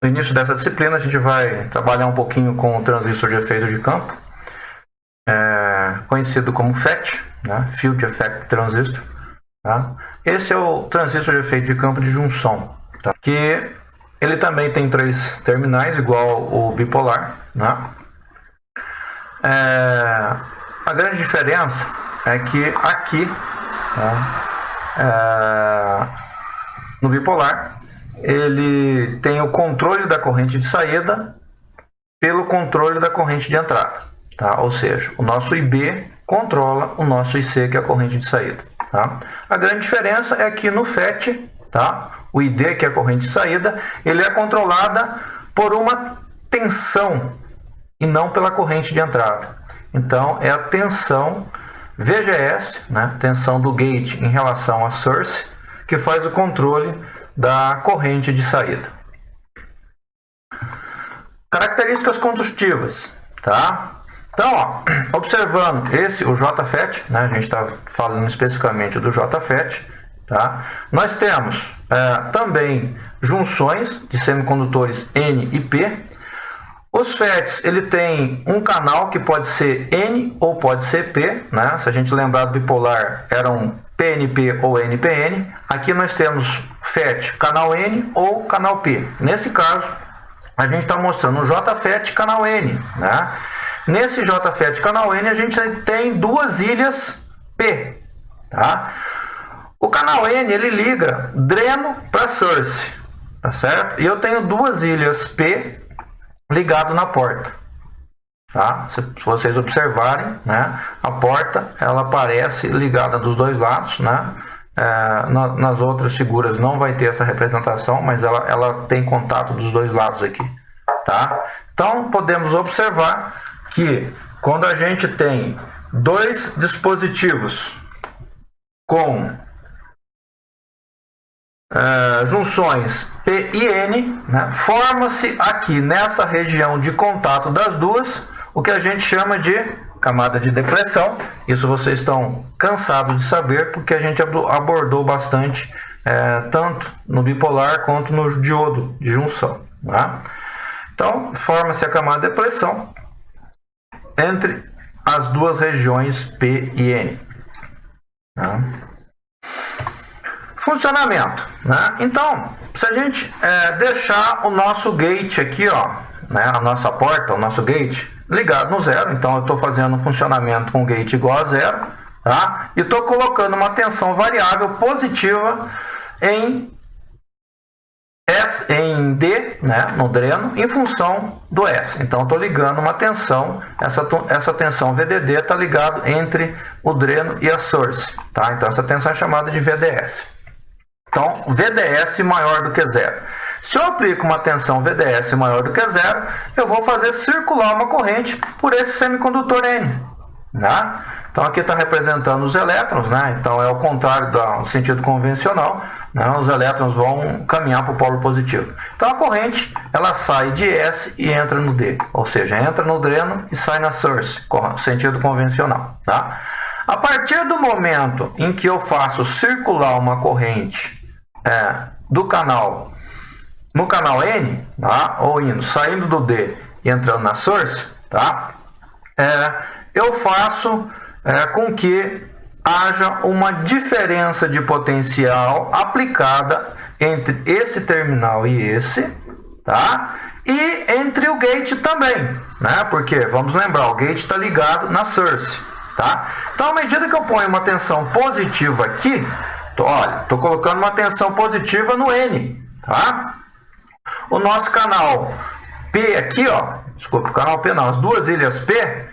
No início dessa disciplina, a gente vai trabalhar um pouquinho com o transistor de efeito de campo, conhecido como FET, né? Field Effect Transistor. Tá? Esse é o transistor de efeito de campo de junção, tá? Que ele também tem 3 terminais, igual o bipolar. Né? A grande diferença é que aqui, no bipolar, ele tem o controle da corrente de saída pelo controle da corrente de entrada. Tá? Ou seja, o nosso IB controla o nosso IC, que é a corrente de saída. Tá? A grande diferença é que no FET, tá? O ID, que é a corrente de saída, ele é controlada por uma tensão e não pela corrente de entrada. Então, é a tensão VGS, né? Tensão do gate em relação à source, que faz o controle da corrente de saída. Características condutivas, tá? Então, ó, observando o JFET, né? A gente está falando especificamente do JFET, tá? Nós temos também junções de semicondutores N e P. Os FETs, ele tem um canal que pode ser N ou pode ser P, né? Se a gente lembrar do bipolar, eram PNP ou NPN. Aqui nós temos FET canal N ou canal P. Nesse caso, a gente está mostrando o JFET canal N, né? Nesse JFET canal N, a gente tem 2 ilhas P, tá? O canal N, ele liga dreno para source, tá certo? E eu tenho 2 ilhas P ligado na porta, tá? Se vocês observarem, né, a porta ela aparece ligada dos 2 lados, né? Nas outras figuras não vai ter essa representação, mas ela tem contato dos 2 lados aqui, tá? Então podemos observar que quando a gente tem 2 dispositivos com junções P e N, né, forma-se aqui nessa região de contato das duas o que a gente chama de camada de depressão. Isso vocês estão cansados de saber, porque a gente abordou bastante tanto no bipolar quanto no diodo de junção. Né? Então, forma-se a camada de depressão entre as 2 regiões P e N. Né? Funcionamento, né? Então, se a gente deixar o nosso gate aqui, ó, né, a nossa porta, o nosso gate ligado no 0, então eu estou fazendo um funcionamento com o gate igual a 0, tá? E estou colocando uma tensão variável positiva em D, né, no dreno, em função do S. Então, estou ligando uma tensão, essa tensão VDD está ligado entre o dreno e a source, tá? Então, essa tensão é chamada de VDS. Então, VDS maior do que 0. Se eu aplico uma tensão VDS maior do que 0, eu vou fazer circular uma corrente por esse semicondutor N. Né? Então, aqui está representando os elétrons, né? Então é o contrário do sentido convencional. Né? Os elétrons vão caminhar para o polo positivo. Então, a corrente ela sai de S e entra no D. Ou seja, entra no dreno e sai na source, sentido convencional. Tá? A partir do momento em que eu faço circular uma corrente do canal no canal N, tá? Ou saindo do D e entrando na source, tá? Eu faço com que haja uma diferença de potencial aplicada entre esse terminal e esse, tá? E entre o gate também, né? Porque, vamos lembrar, o gate está ligado na source, tá? Então, à medida que eu ponho uma tensão positiva aqui, estou colocando uma tensão positiva no N, tá? O nosso canal P aqui, ó, desculpa, o canal P não, as 2 ilhas P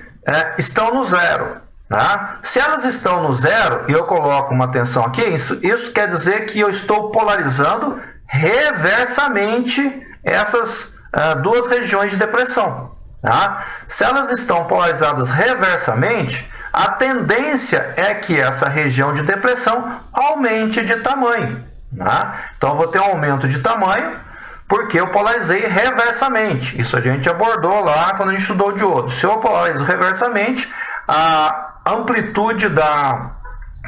estão no 0. Tá? Se elas estão no 0 e eu coloco uma tensão aqui, isso quer dizer que eu estou polarizando reversamente essas 2 regiões de depressão. Tá? Se elas estão polarizadas reversamente, a tendência é que essa região de depressão aumente de tamanho. Tá? Então, eu vou ter um aumento de tamanho porque eu polarizei reversamente. Isso a gente abordou lá quando a gente estudou o diodo. Se eu polarizo reversamente, a amplitude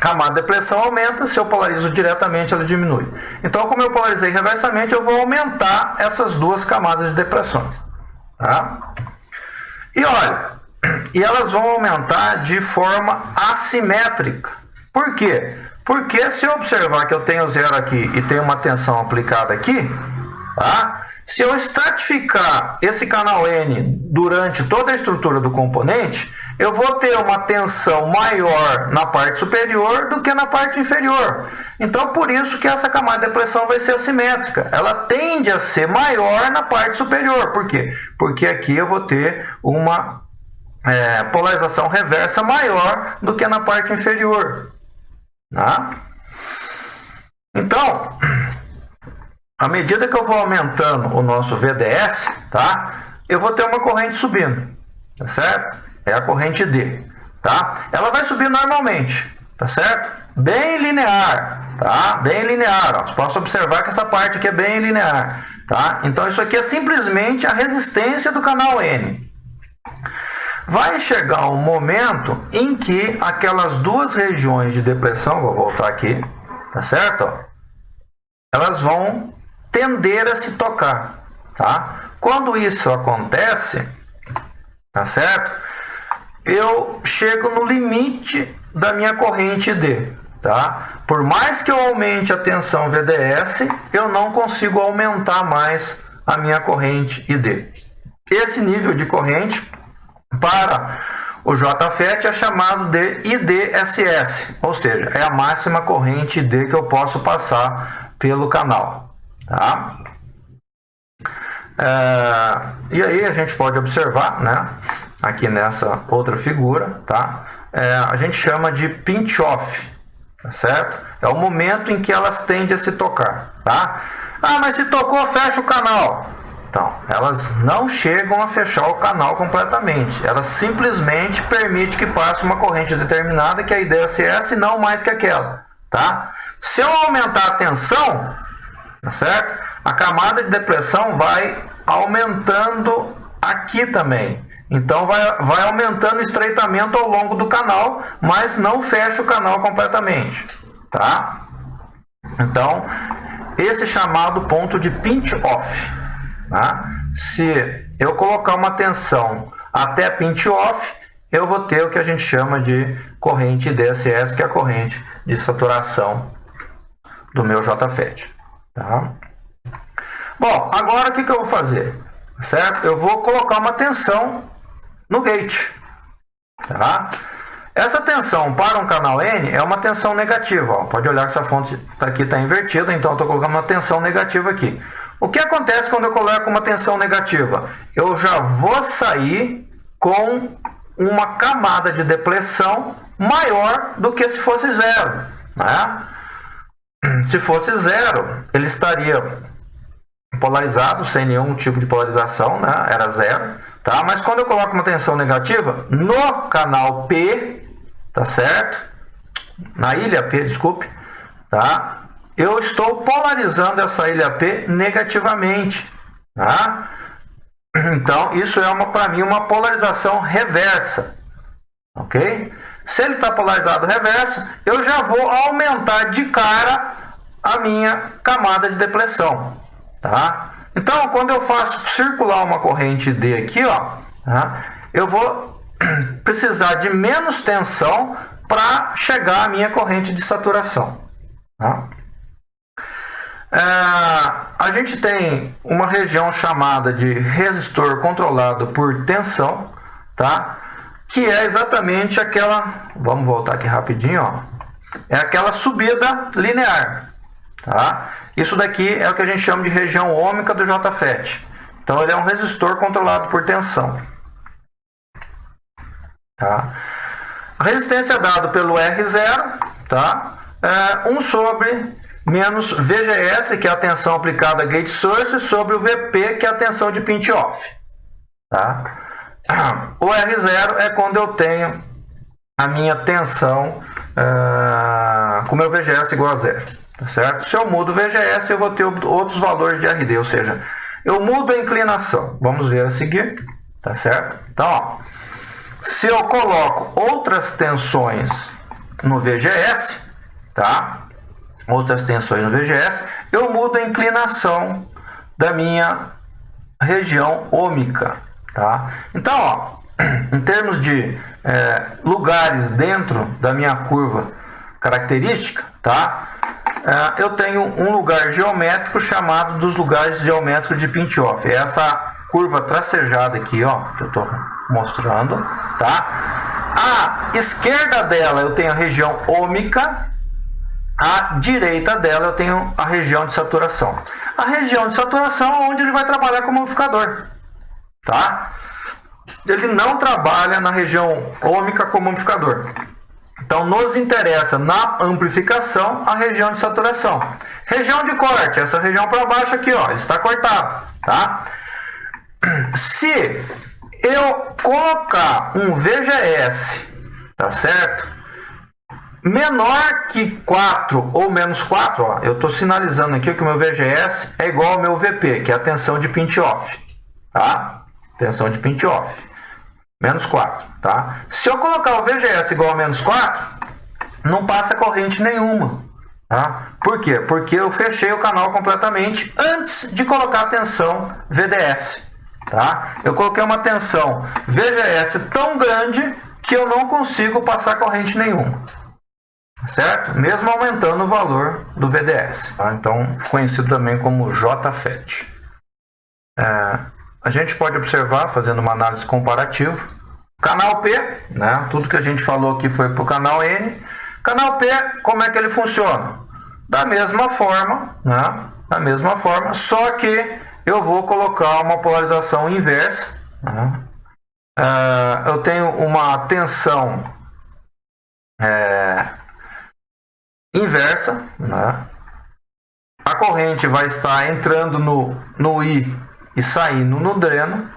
camada de depressão aumenta, se eu polarizo diretamente ela diminui. Então, como eu polarizei reversamente, eu vou aumentar essas duas camadas de depressões. Tá? E olha, e elas vão aumentar de forma assimétrica. Por quê? Porque se eu observar que eu tenho zero aqui e tenho uma tensão aplicada aqui, tá? Se eu estratificar esse canal N durante toda a estrutura do componente, eu vou ter uma tensão maior na parte superior do que na parte inferior. Então, por isso que essa camada de depressão vai ser assimétrica. Ela tende a ser maior na parte superior. Por quê? Porque aqui eu vou ter uma polarização reversa maior do que na parte inferior. Tá? Então, à medida que eu vou aumentando o nosso VDS, tá? Eu vou ter uma corrente subindo, tá certo? É a corrente D, tá? Ela vai subir normalmente, tá certo? Bem linear, tá? Bem linear, ó. Você pode observar que essa parte aqui é bem linear, tá? Então isso aqui é simplesmente a resistência do canal N. Vai chegar um momento em que aquelas duas regiões de depressão, vou voltar aqui, tá certo? Ó, elas vão tender a se tocar, tá? Quando isso acontece, tá certo? Eu chego no limite da minha corrente D, tá? Por mais que eu aumente a tensão VDS, eu não consigo aumentar mais a minha corrente ID. Esse nível de corrente para o JFET é chamado de IDSS, ou seja, é a máxima corrente ID que eu posso passar pelo canal. Tá? E aí a gente pode observar, né, aqui nessa outra figura, tá? A gente chama de pinch-off, tá certo? É o momento em que elas tendem a se tocar, tá? Ah, mas se tocou, fecha o canal. Então, elas não chegam a fechar o canal completamente. Elas simplesmente permitem que passe uma corrente determinada, que é a IDSS, e não mais que aquela, tá? Se eu aumentar a tensão, tá certo? A camada de depressão vai aumentando aqui também. Então vai aumentando o estreitamento ao longo do canal, mas não fecha o canal completamente, tá? Então, esse é chamado ponto de pinch-off, tá? Se eu colocar uma tensão até pinch-off, eu vou ter o que a gente chama de corrente IDSS, que é a corrente de saturação do meu JFET. Tá? Bom, agora o que eu vou fazer? Certo? Eu vou colocar uma tensão no gate. Tá? Essa tensão para um canal N é uma tensão negativa. Ó. Pode olhar que essa fonte aqui está invertida, então eu estou colocando uma tensão negativa aqui. O que acontece quando eu coloco uma tensão negativa? Eu já vou sair com uma camada de depressão maior do que se fosse zero. Né? Se fosse zero, ele estaria polarizado, sem nenhum tipo de polarização, né? Era zero, tá? Mas quando eu coloco uma tensão negativa no canal P, tá certo? Na ilha P, desculpe, tá? Eu estou polarizando essa ilha P negativamente, tá? Então, isso é para mim uma polarização reversa, ok? Se ele está polarizado reverso, eu já vou aumentar de cara a minha camada de depressão, tá? Então, quando eu faço circular uma corrente D aqui, ó, tá? Eu vou precisar de menos tensão para chegar à minha corrente de saturação, tá? A gente tem uma região chamada de resistor controlado por tensão, tá? Que é exatamente aquela, vamos voltar aqui rapidinho, ó, é aquela subida linear, tá? Isso daqui é o que a gente chama de região ômica do JFET. Então ele é um resistor controlado por tensão, tá? A resistência é dada pelo R0, tá? 1 sobre menos VGS, que é a tensão aplicada a gate source, sobre o VP, que é a tensão de pinch-off, tá? O R0 é quando eu tenho a minha tensão com o meu VGS igual a zero, tá certo? Se eu mudo o VGS, eu vou ter outros valores de RD, ou seja, eu mudo a inclinação. Vamos ver a seguir, tá certo? Então, ó, se eu coloco outras tensões, no VGS, tá? Outras tensões no VGS, eu mudo a inclinação da minha região ômica, tá? Então, ó, em termos de lugares dentro da minha curva característica, tá? Eu tenho um lugar geométrico chamado dos lugares geométricos de Pinch-Off. É essa curva tracejada aqui, ó, que eu estou mostrando, tá? À esquerda dela eu tenho a região ômica, à direita dela eu tenho a região de saturação. A região de saturação é onde ele vai trabalhar como amplificador, tá? Ele não trabalha na região ômica como amplificador. Então, nos interessa na amplificação a região de saturação. Região de corte, essa região para baixo aqui, ó, está cortado, tá? Se eu colocar um VGS, tá certo? Menor que 4 ou menos 4, ó, eu estou sinalizando aqui que o meu VGS é igual ao meu VP, que é a tensão de pinch-off, tá? Tensão de pinch-off. Menos 4, tá? Se eu colocar o VGS igual a menos 4, não passa corrente nenhuma, tá? Por quê? Porque eu fechei o canal completamente antes de colocar a tensão VDS, tá? Eu coloquei uma tensão VGS tão grande que eu não consigo passar corrente nenhuma, certo? Mesmo aumentando o valor do VDS, tá? Então, conhecido também como JFET. A gente pode observar, fazendo uma análise comparativa, canal P, né? Tudo que a gente falou aqui foi para o canal N. Canal P, como é que ele funciona? Da mesma forma, né? Da mesma forma, só que eu vou colocar uma polarização inversa, né? Eu tenho uma tensão inversa, né? A corrente vai estar entrando no I e saindo no dreno,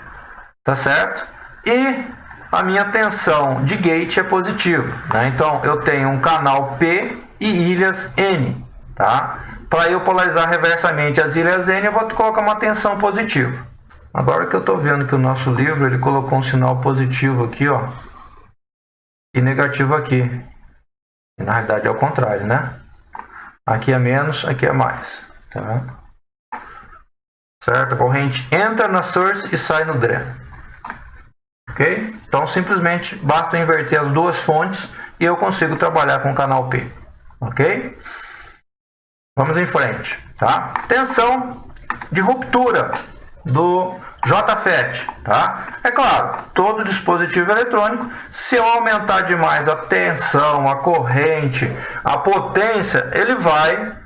tá certo? E a minha tensão de gate é positiva, né? Então eu tenho um canal P e ilhas N, tá? Para eu polarizar reversamente as ilhas N, eu vou colocar uma tensão positiva. Agora que eu estou vendo que o nosso livro ele colocou um sinal positivo aqui, ó, e negativo aqui. Na realidade é o contrário, né? Aqui é menos, aqui é mais, tá? Certo? A corrente entra na source e sai no dreno. Ok? Então simplesmente basta inverter as duas fontes e eu consigo trabalhar com o canal P. Ok? Vamos em frente, tá? Tensão de ruptura do JFET, tá? É claro, todo dispositivo eletrônico, se eu aumentar demais a tensão, a corrente, a potência, ele vai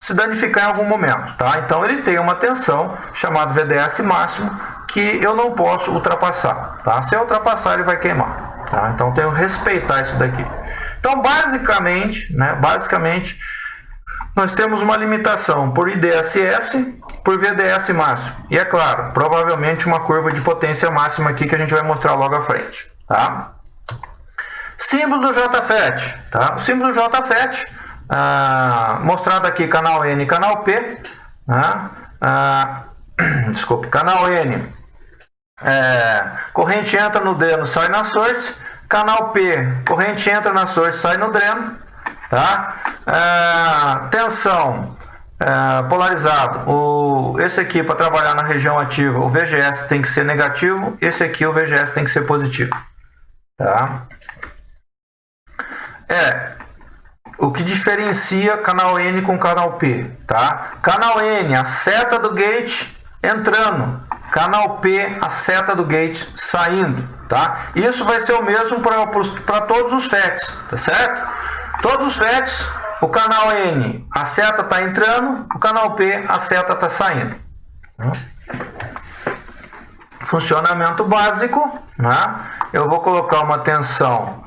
se danificar em algum momento, tá? Então ele tem uma tensão chamada VDS máximo que eu não posso ultrapassar, tá? Se eu ultrapassar ele vai queimar, tá? Então eu tenho que respeitar isso daqui. Então basicamente, né? Nós temos uma limitação por IDSS, por VDS máximo. E é claro, provavelmente uma curva de potência máxima aqui que a gente vai mostrar logo à frente, tá? Símbolo do JFET, tá? O símbolo do JFET, mostrado aqui, canal N e canal P, tá? Desculpe, canal N, corrente entra no dreno, sai na source. Canal P, corrente entra na source, sai no dreno, tá? Tensão polarizado. Esse aqui, para trabalhar na região ativa, o VGS tem que ser negativo. Esse aqui, o VGS tem que ser positivo, tá? O que diferencia canal N com canal P, tá? Canal N, a seta do gate entrando. Canal P, a seta do gate saindo, tá? Isso vai ser o mesmo para todos os FETs, tá certo? Todos os FETs, o canal N, a seta está entrando, o canal P, a seta está saindo. Funcionamento básico, né? Eu vou colocar uma tensão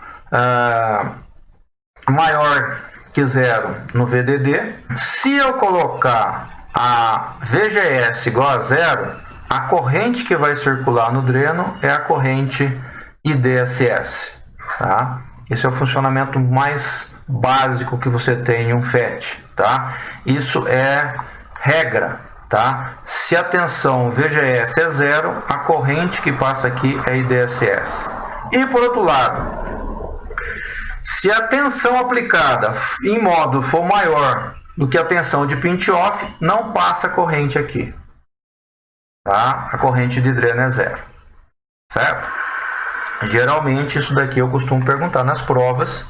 maior que 0 no VDD. Se eu colocar a VGS igual a 0, a corrente que vai circular no dreno é a corrente IDSS, tá? Esse é o funcionamento mais básico que você tem em um FET, tá? Isso é regra, tá? Se a tensão VGS é 0, a corrente que passa aqui é IDSS. E por outro lado, Se a tensão aplicada em modo for maior do que a tensão de pinch-off, não passa a corrente aqui. Tá? A corrente de dreno é zero. Certo? Geralmente isso daqui eu costumo perguntar nas provas,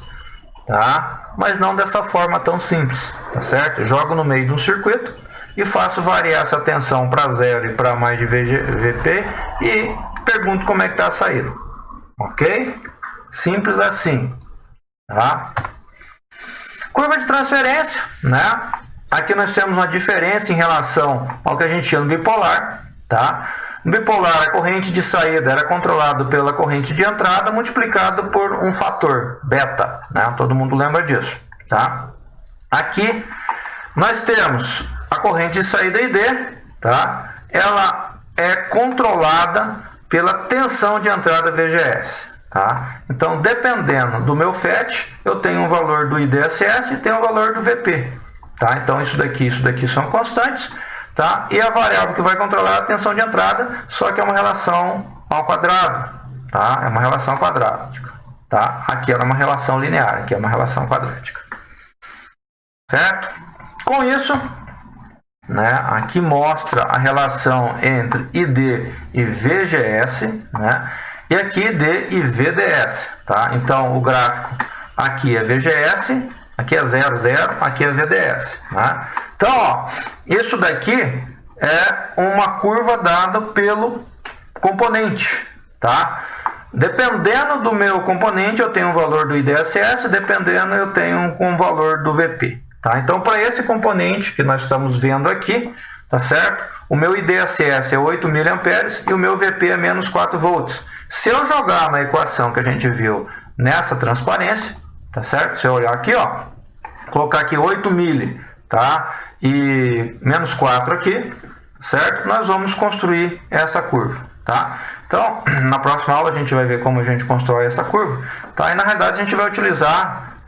tá? Mas não dessa forma tão simples, tá certo? Eu jogo no meio de um circuito e faço variar essa tensão para zero e para mais de VP e pergunto como é que está a saída. Ok? Simples assim. Tá? Curva de transferência, né? Aqui nós temos uma diferença em relação ao que a gente tinha no bipolar, tá? No bipolar, a corrente de saída era controlada pela corrente de entrada multiplicado por um fator, beta, né? Todo mundo lembra disso, tá? Aqui nós temos a corrente de saída ID, tá? Ela é controlada pela tensão de entrada VGS. Tá? Então, dependendo do meu FET, eu tenho um valor do IDSS e tenho um valor do VP. Tá? Então, isso daqui são constantes. Tá? E a variável que vai controlar a tensão de entrada, só que é uma relação ao quadrado. Tá? É uma relação quadrática. Tá? Aqui era uma relação linear, aqui é uma relação quadrática. Certo? Com isso, né, aqui mostra a relação entre ID e VGS, né? E aqui ID e VDS, tá? Então, o gráfico aqui é VGS, aqui é 0, 0, aqui é VDS, tá? Então, ó, isso daqui é uma curva dada pelo componente, tá? Dependendo do meu componente, eu tenho um valor do IDSS, dependendo, eu tenho um valor do VP, tá? Então, para esse componente que nós estamos vendo aqui, tá certo? O meu IDSS é 8 mA e o meu VP é menos 4 volts. Se eu jogar na equação que a gente viu nessa transparência, tá certo? Se eu olhar aqui, ó, colocar aqui 8 mili, tá? E menos 4 aqui, certo? Nós vamos construir essa curva, tá? Então, na próxima aula a gente vai ver como a gente constrói essa curva, tá? E na realidade a gente vai utilizar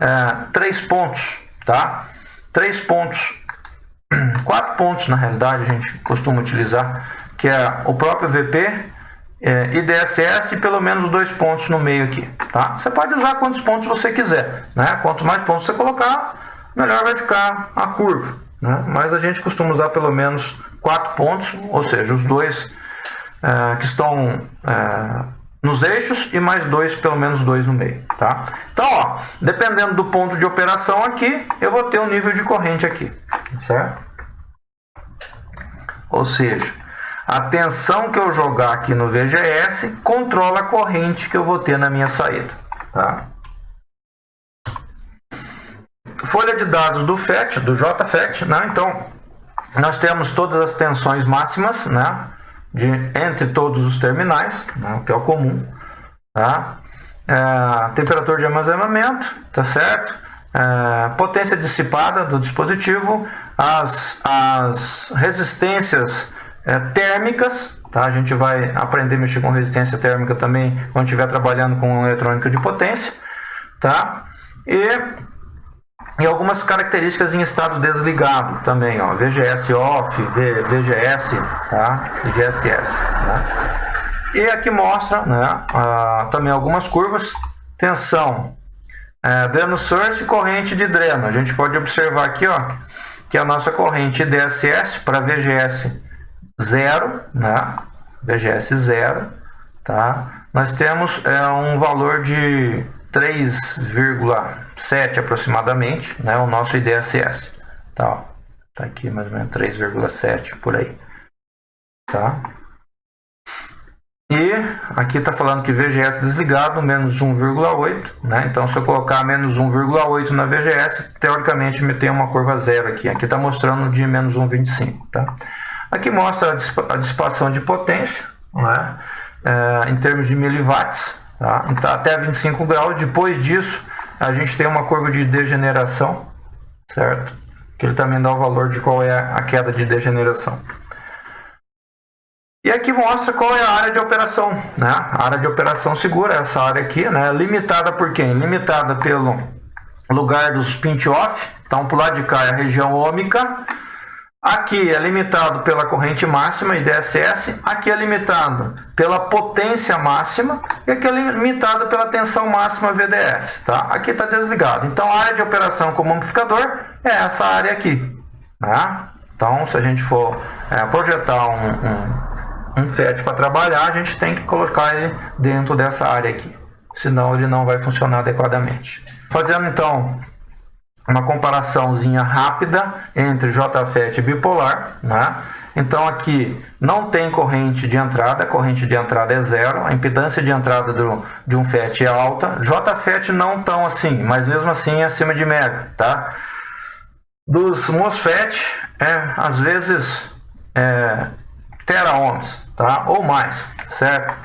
3 pontos, tá? 3 pontos, 4 pontos na realidade a gente costuma utilizar, que é o próprio VP, IDSS e pelo menos 2 pontos no meio aqui, tá? Você pode usar quantos pontos você quiser, né? Quanto mais pontos você colocar, melhor vai ficar a curva, né? Mas a gente costuma usar pelo menos 4 pontos, ou seja, os dois que estão nos eixos e mais 2, pelo menos 2 no meio, tá? Então, ó, dependendo do ponto de operação aqui, eu vou ter um nível de corrente aqui, certo? Ou seja, a tensão que eu jogar aqui no VGS controla a corrente que eu vou ter na minha saída. Tá? Folha de dados do FET, do JFET, né? Então, nós temos todas as tensões máximas, né? Entre todos os terminais, né? Que é o comum. Tá? Temperatura de armazenamento, tá certo? Potência dissipada do dispositivo, as resistências térmicas, tá? A gente vai aprender a mexer com resistência térmica também quando estiver trabalhando com eletrônica de potência, tá? E algumas características em estado desligado também, ó, VGS off, VGS, tá? GSS, tá? E aqui mostra, né, também algumas curvas, tensão, dreno source e corrente de dreno. A gente pode observar aqui, ó, que a nossa corrente IDSS para VGS 0, né? VGS 0, tá? Nós temos um valor de 3,7 aproximadamente, né? O nosso IDSS, tá? Tá aqui mais ou menos 3,7 por aí, tá? E aqui está falando que VGS desligado, menos 1,8, né? Então, se eu colocar menos 1,8 na VGS, teoricamente me tem uma curva zero aqui. Aqui está mostrando de menos 1,25, tá? Aqui mostra a dissipação de potência, né? Em termos de miliwatts, tá? Então, até 25 graus. Depois disso, a gente tem uma curva de degeneração, certo? Que ele também dá o valor de qual é a queda de degeneração. E aqui mostra qual é a área de operação, né? A área de operação segura, essa área aqui, né? Limitada por quem? Limitada pelo lugar dos pinch-off. Então, para o lado de cá é a região ômica. Aqui é limitado pela corrente máxima, IDSS. Aqui é limitado pela potência máxima. E aqui é limitado pela tensão máxima, VDS. Tá? Aqui está desligado. Então, a área de operação como amplificador é essa área aqui. Tá? Então, se a gente for projetar um FET para trabalhar, a gente tem que colocar ele dentro dessa área aqui. Senão, ele não vai funcionar adequadamente. Fazendo, então, uma comparaçãozinha rápida entre JFET e bipolar, né? Então aqui não tem corrente de entrada, a corrente de entrada é zero, a impedância de entrada de um FET é alta, JFET não tão assim, mas mesmo assim é acima de mega, tá? Dos MOSFET, às vezes teraohms, tá? Ou mais, certo?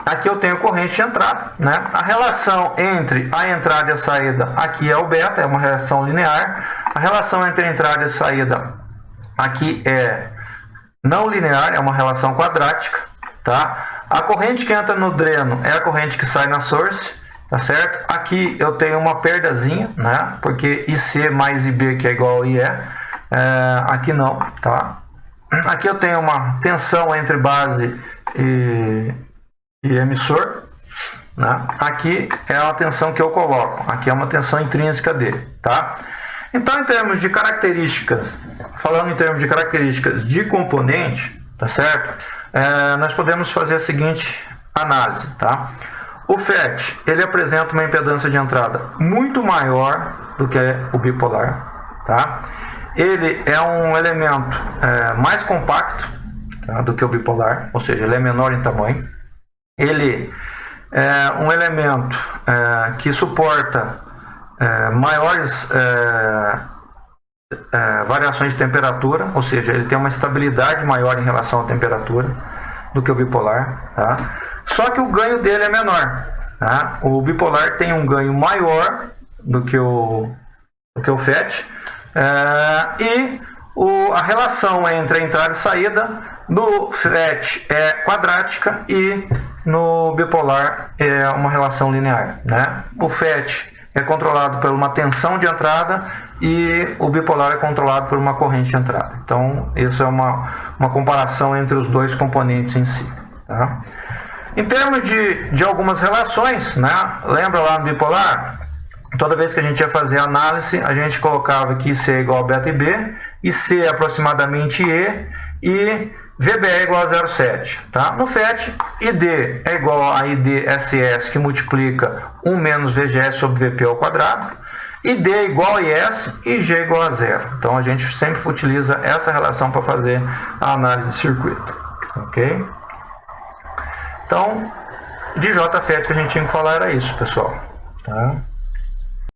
Aqui eu tenho corrente de entrada, né? A relação entre a entrada e a saída aqui é o beta, é uma relação linear. A relação entre a entrada e a saída aqui é não linear, é uma relação quadrática, tá? A corrente que entra no dreno é a corrente que sai na source, tá certo? Aqui eu tenho uma perdazinha, né? Porque IC mais IB que é igual a IE, aqui não, tá? Aqui eu tenho uma tensão entre base e emissor, né? Aqui é a tensão que eu coloco, aqui é uma tensão intrínseca dele, tá? Então, em termos de características, falando em termos de características de componente, tá certo? Nós podemos fazer a seguinte análise, tá? O FET, ele apresenta uma impedância de entrada muito maior do que o bipolar, tá? Ele é um elemento mais compacto, tá, do que o bipolar, ou seja, ele é menor em tamanho. Ele é um elemento que suporta maiores variações de temperatura, ou seja, ele tem uma estabilidade maior em relação à temperatura do que o bipolar, tá? Só que o ganho dele é menor, tá? O bipolar tem um ganho maior do que o FET, e a relação entre a entrada e saída no FET é quadrática e no bipolar é uma relação linear, né? O FET é controlado por uma tensão de entrada e o bipolar é controlado por uma corrente de entrada. Então, isso é uma comparação entre os dois componentes em si, tá? Em termos de algumas relações, né? Lembra lá no bipolar? Toda vez que a gente ia fazer a análise, a gente colocava que IC é igual a beta IB, IC é aproximadamente E e VB é igual a 0,7. Tá? No FET, ID é igual a IDSS, que multiplica 1 menos VGS sobre VP ao quadrado. ID é igual a IS e G é igual a 0. Então a gente sempre utiliza essa relação para fazer a análise de circuito. Ok? Então, de JFET que a gente tinha que falar era isso, pessoal. Tá?